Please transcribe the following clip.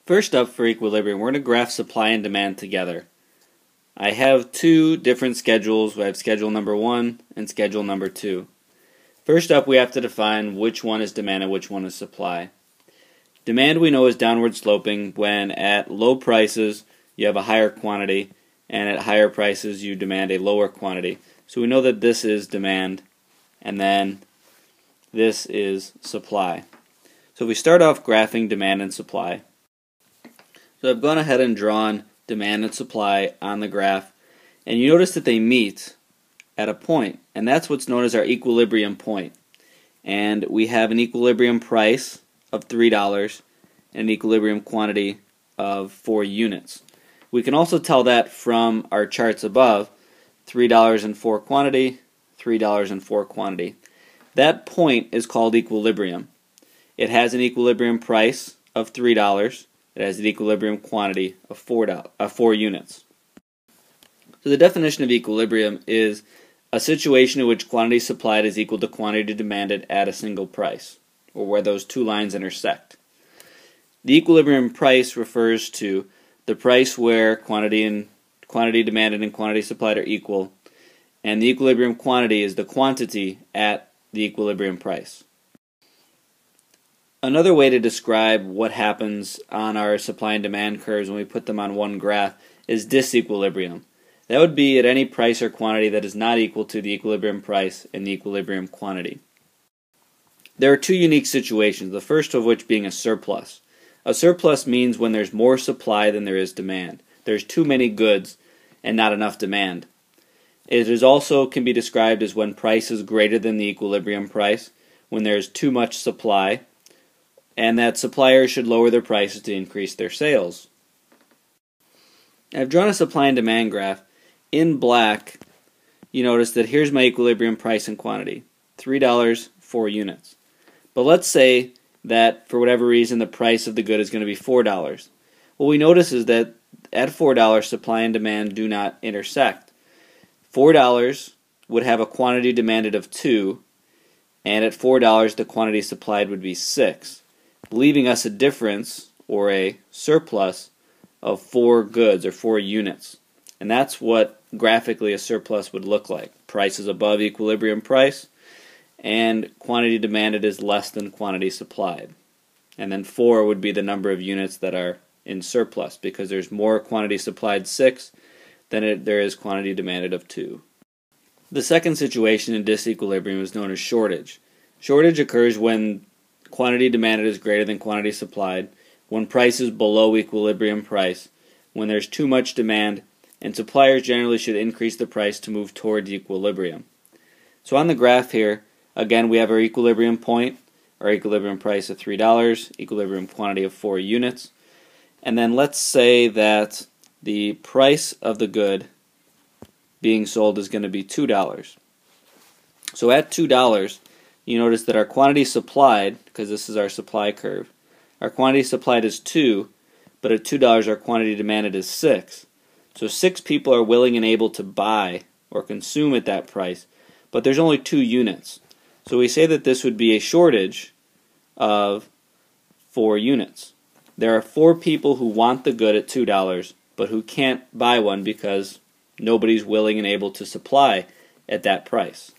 First up, for equilibrium, we're going to graph supply and demand together. I have two different schedules. We have schedule number 1 and schedule number 2. First up, we have to define which one is demand and which one is supply. Demand, we know, is downward sloping when at low prices you have a higher quantity and at higher prices you demand a lower quantity. So we know that this is demand and then this is supply. So we start off graphing demand and supply. So I've gone ahead and drawn demand and supply on the graph, and you notice that they meet at a point, and that's what's known as our equilibrium point. And we have an equilibrium price of $3 and an equilibrium quantity of 4 units. We can also tell that from our charts above, $3 and 4 quantity, $3 and 4 quantity. That point is called equilibrium. It has an equilibrium price of $3. It has an equilibrium quantity of 4 units. So the definition of equilibrium is a situation in which quantity supplied is equal to quantity demanded at a single price, or where those two lines intersect. The equilibrium price refers to the price where quantity demanded and quantity supplied are equal, and the equilibrium quantity is the quantity at the equilibrium price. Another way to describe what happens on our supply and demand curves when we put them on one graph is disequilibrium. That would be at any price or quantity that is not equal to the equilibrium price and the equilibrium quantity. There are two unique situations, the first of which being a surplus. A surplus means when there's more supply than there is demand. There's too many goods and not enough demand. It is also can be described as when price is greater than the equilibrium price, when there's too much supply, and that suppliers should lower their prices to increase their sales. I've drawn a supply and demand graph. In black, you notice that here's my equilibrium price and quantity, $3, 4 units. But let's say that for whatever reason the price of the good is going to be $4. What we notice is that at $4 supply and demand do not intersect. $4 would have a quantity demanded of 2, and at $4 the quantity supplied would be 6. Leaving us a difference, or a surplus, of 4 goods, or 4 units. And that's what graphically a surplus would look like. Price is above equilibrium price, and quantity demanded is less than quantity supplied. And then 4 would be the number of units that are in surplus, because there's more quantity supplied, 6, than there is quantity demanded of 2. The second situation in disequilibrium is known as shortage. Shortage occurs when quantity demanded is greater than quantity supplied, when price is below equilibrium price, when there's too much demand, and suppliers generally should increase the price to move towards equilibrium. So on the graph here, again we have our equilibrium point, our equilibrium price of $3, equilibrium quantity of 4 units, and then let's say that the price of the good being sold is going to be $2. So at $2, you notice that our quantity supplied, because this is our supply curve, our quantity supplied is 2, but at $2 our quantity demanded is 6. So 6 people are willing and able to buy or consume at that price, but there's only 2 units. So we say that this would be a shortage of 4 units. There are 4 people who want the good at $2, but who can't buy one because nobody's willing and able to supply at that price.